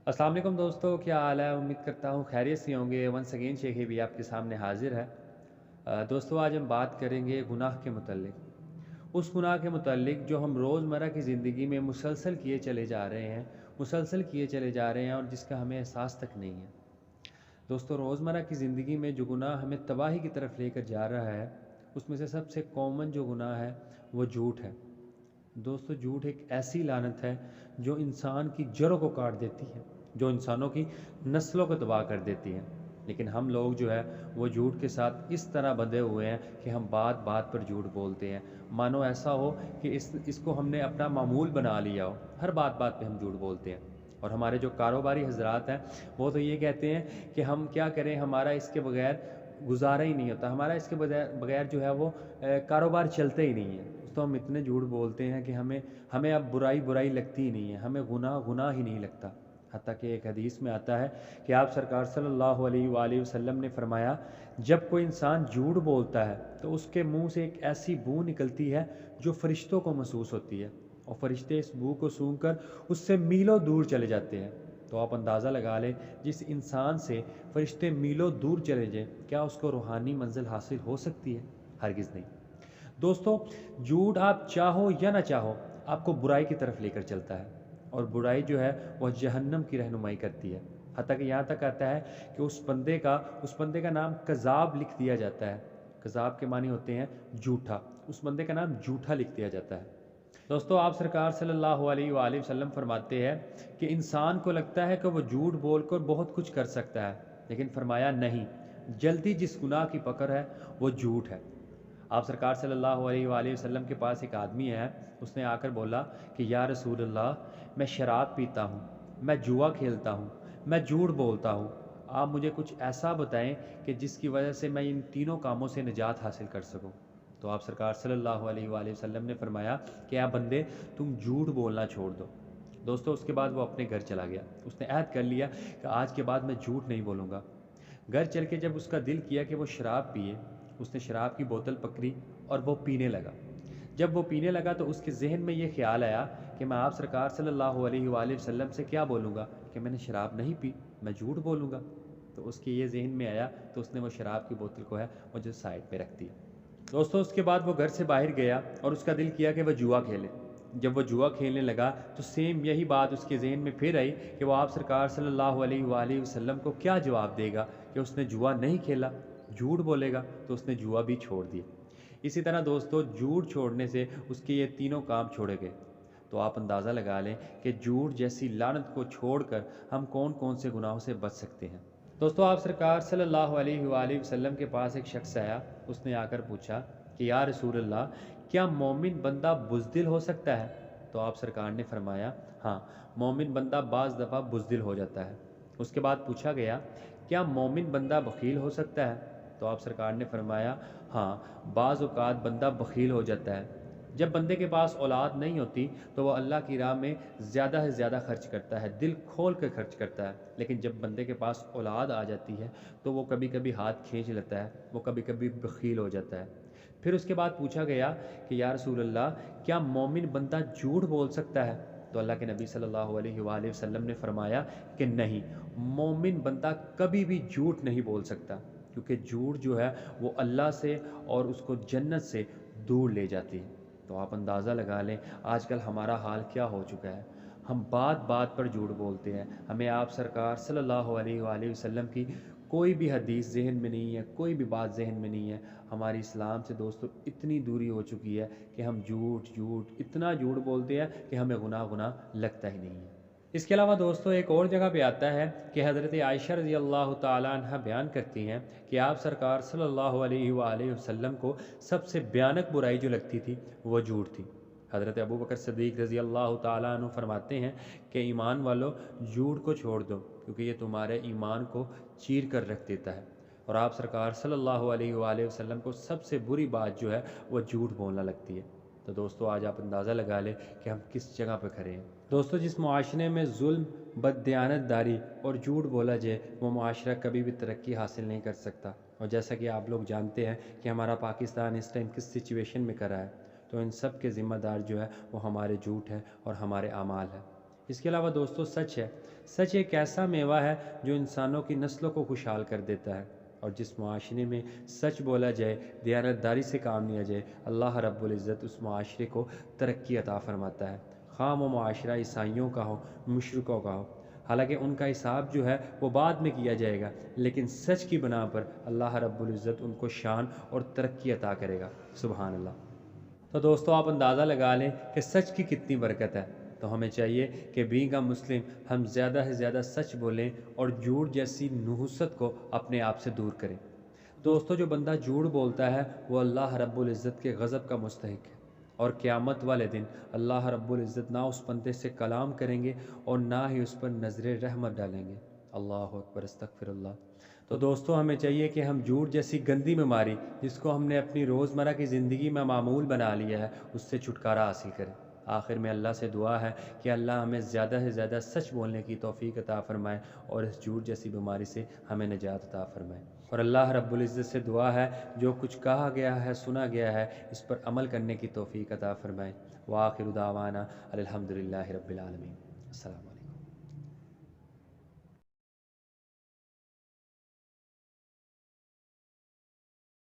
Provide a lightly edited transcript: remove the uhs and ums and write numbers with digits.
अस्सलाम वालेकुम दोस्तों, क्या हाल है? उम्मीद करता हूँ खैरियत से होंगे। वंस अगेन शेख भी आपके सामने हाजिर है। दोस्तों, आज हम बात करेंगे गुनाह के मुतल्लिक। उस गुनाह के मुतल्लिक जो हम रोज़मर्रा की ज़िंदगी में मुसलसल किए चले जा रहे हैं, मुसलसल किए चले जा रहे हैं और जिसका हमें एहसास तक नहीं है। दोस्तों, रोज़मर्रा की ज़िंदगी में जो गुनाह हमें तबाही की तरफ लेकर जा रहा है, उसमें से सबसे कॉमन जो गुनाह है वो झूठ है। दोस्तों, झूठ एक ऐसी लानत है जो इंसान की जड़ों को काट देती है, जो इंसानों की नस्लों को तबाह कर देती है। लेकिन हम लोग जो है वो झूठ के साथ इस तरह बंधे हुए हैं कि हम बात बात पर झूठ बोलते हैं। मानो ऐसा हो कि इसको हमने अपना मामूल बना लिया हो, हर बात बात पे हम झूठ बोलते हैं। और हमारे जो कारोबारी हजरात हैं वो तो ये कहते हैं कि हम क्या करें, हमारा इसके बगैर गुजारा ही नहीं होता, हमारा इसके बगैर बगैर जो है वो कारोबार चलते ही नहीं है। तो हम इतने झूठ बोलते हैं कि हमें हमें अब बुराई बुराई लगती ही नहीं है, हमें गुनाह गुनाह ही नहीं लगता। हत्ता कि एक हदीस में आता है कि आप सरकार सल्लल्लाहु अलैहि वसल्लम ने फरमाया, जब कोई इंसान झूठ बोलता है तो उसके मुंह से एक ऐसी बू निकलती है जो फरिश्तों को महसूस होती है, और फरिश्ते इस बू को सूंघकर उससे मीलों दूर चले जाते हैं। तो आप अंदाज़ा लगा लें, जिस इंसान से फरिश्ते मीलों दूर चले जाएं, क्या उसको रूहानी मंजिल हासिल हो सकती है? हरगिज़ नहीं। दोस्तों, झूठ आप चाहो या ना चाहो आपको बुराई की तरफ लेकर चलता है, और बुराई जो है वह जहन्नम की रहनुमाई करती है। हत्ता कि यहाँ तक आता है कि उस बंदे का नाम कज़ाब लिख दिया जाता है। कज़ाब के मानी होते हैं झूठा, उस बंदे का नाम झूठा लिख दिया जाता है। दोस्तों, आप सरकार सल्लल्लाहु अलैहि वसल्लम फरमाते हैं कि इंसान को लगता है कि वो झूठ बोलकर बहुत कुछ कर सकता है, लेकिन फरमाया नहीं, जल्दी जिस गुनाह की पकड़ है वो झूठ है। आप सरकार सल्लल्लाहु अलैहि वसल्लम के पास एक आदमी है, उसने आकर बोला कि या रसूल अल्लाह, मैं शराब पीता हूँ, मैं जुआ खेलता हूँ, मैं झूठ बोलता हूँ। आप मुझे कुछ ऐसा बताएं कि जिसकी वजह से मैं इन तीनों कामों से निजात हासिल कर सकूँ। तो आप सरकार सल्लल्लाहु अलैहि वसल्लम ने फरमाया कि आ बंदे, तुम झूठ बोलना छोड़ दो। दोस्तों, उसके बाद वो अपने घर चला गया। उसने ऐहद कर लिया कि आज के बाद मैं झूठ नहीं बोलूँगा। घर चल के जब उसका दिल किया कि वो शराब पिए, उसने शराब की बोतल पकड़ी और वो पीने लगा। जब वो पीने लगा तो उसके ज़हन में ये ख़्याल आया कि मैं आप सरकार सल्लल्लाहु अलैहि वसल्लम से क्या बोलूँगा कि मैंने शराब नहीं पी, मैं झूठ बोलूँगा। तो उसके ये ज़हन में आया, तो उसने वो शराब की बोतल को है वो जो साइड पे रख दिया। दोस्तों, उसके बाद वो घर से बाहर गया और उसका दिल किया कि वह जुआ खेले। जब वो जुआ खेलने लगा तो सेम यही बात उसके ज़हन में फिर आई कि वो आप सरकार सल्लल्लाहु अलैहि वसल्लम को क्या जवाब देगा कि उसने जुआ नहीं खेला, झूठ बोलेगा। तो उसने जुआ भी छोड़ दिया। इसी तरह दोस्तों, झूठ छोड़ने से उसके ये तीनों काम छोड़े गए। तो आप अंदाज़ा लगा लें कि झूठ जैसी लानत को छोड़कर हम कौन कौन से गुनाहों से बच सकते हैं। दोस्तों, आप सरकार सल्लल्लाहु अलैहि वसल्लम के पास एक शख्स आया। उसने आकर पूछा कि या रसूल अल्लाह, क्या मोमिन बंदा बुज़दिल हो सकता है? तो आप सरकार ने फरमाया, हाँ, मोमिन बंदा बाज़ दफ़ा बुज़दिल हो जाता है। उसके बाद पूछा गया, क्या मोमिन बंदा बखील हो सकता है? तो आप सरकार ने फरमाया, हाँ, बाज़ औक़ात बंदा बखील हो जाता है। जब बंदे के पास औलाद नहीं होती तो वह अल्लाह की राह में ज़्यादा से ज़्यादा खर्च करता है, दिल खोल कर खर्च करता है। लेकिन जब बंदे के पास औलाद आ जाती है तो वो कभी कभी हाथ खींच लेता है, वो कभी कभी बखील हो जाता है। फिर उसके बाद पूछा गया कि या रसूल अल्लाह, क्या मोमिन बंदा झूठ बोल सकता है? तो अल्लाह के नबी सल्लल्लाहु अलैहि वसल्लम ने फरमाया कि नहीं, मोमिन बंदा कभी भी झूठ नहीं बोल सकता, क्योंकि झूठ जो है वो अल्लाह से और उसको जन्नत से दूर ले जाती है। तो आप अंदाज़ा लगा लें आजकल हमारा हाल क्या हो चुका है। हम बात बात पर झूठ बोलते हैं, हमें आप सरकार सल्लल्लाहु अलैहि वसल्लम की कोई भी हदीस ज़हन में नहीं है, कोई भी बात ज़हन में नहीं है। हमारी इस्लाम से दोस्तों इतनी दूरी हो चुकी है कि हम झूठ झूठ इतना झूठ बोलते हैं कि हमें गुनाह गुनाह लगता ही नहीं है। इसके अलावा दोस्तों, एक और जगह पे आता है कि हज़रत आयशा रज़ी अल्लाह ताला अन्हा बयान करती हैं कि आप सरकार सल्लल्लाहु अलैहि वसल्लम को सबसे भयानक बुराई जो लगती थी वो झूठ थी। हज़रत अबू बकर सिद्दीक़ रज़ी अल्लाह ताला अन्हु फरमाते हैं कि ईमान वालों, झूठ को छोड़ दो, क्योंकि ये तुम्हारे ईमान को चीर कर रख देता है। और आप सरकार सल्लल्लाहु अलैहि वसल्लम को सबसे बुरी बात जो है वो झूठ बोलना लगती है। तो दोस्तों, आज आप अंदाज़ा लगा लें कि हम किस जगह पर खड़े हैं। दोस्तों, जिस मुआशरे में जुल्म, बददियानतदारी और झूठ बोला जाए, वो मुआशरा कभी भी तरक्की हासिल नहीं कर सकता। और जैसा कि आप लोग जानते हैं कि हमारा पाकिस्तान इस टाइम किस सिचुएशन में करा है, तो इन सब के ज़िम्मेदार जो है वो हमारे झूठ है और हमारे आमाल है। اس کے علاوہ دوستو سچ ہے، سچ ایک ایسا میوہ ہے جو انسانوں کی نسلوں کو خوشحال کر دیتا ہے، اور جس معاشرے میں سچ بولا جائے، دیانتداری سے کام لیا جائے، اللہ رب العزت اس معاشرے کو ترقی عطا فرماتا ہے، خواہ وہ معاشرہ عیسائیوں کا ہو، مشرکوں کا ہو۔ حالانکہ ان کا حساب جو ہے وہ بعد میں کیا جائے گا، لیکن سچ کی بنا پر اللہ رب العزت ان کو شان اور ترقی عطا کرے گا۔ سبحان اللہ۔ تو دوستو آپ اندازہ لگا لیں کہ سچ کی کتنی برکت ہے، تو ہمیں چاہیے کہ بینگ اے مسلم ہم زیادہ سے زیادہ سچ بولیں اور جھوٹ جیسی نحوست کو اپنے آپ سے دور کریں۔ دوستو جو بندہ جھوٹ بولتا ہے وہ اللہ رب العزت کے غضب کا مستحق ہے، اور قیامت والے دن اللہ رب العزت نہ اس بندے سے کلام کریں گے اور نہ ہی اس پر نظر رحمت ڈالیں گے۔ اللہ اکبر، استغفر اللہ۔ تو دوستو ہمیں چاہیے کہ ہم جھوٹ جیسی گندی بیماری جس کو ہم نے اپنی روزمرہ کی زندگی میں معمول بنا لیا ہے اس سے چھٹکارا حاصل کریں۔ آخر میں اللہ سے دعا ہے کہ اللہ ہمیں زیادہ سے زیادہ سچ بولنے کی توفیق عطا فرمائے اور اس جھوٹ جیسی بیماری سے ہمیں نجات عطا فرمائے۔ اور اللہ رب العزت سے دعا ہے جو کچھ کہا گیا ہے، سنا گیا ہے، اس پر عمل کرنے کی توفیق عطا فرمائے۔ وآخر دعوانا الحمدللہ رب العالمین۔ السلام علیکم۔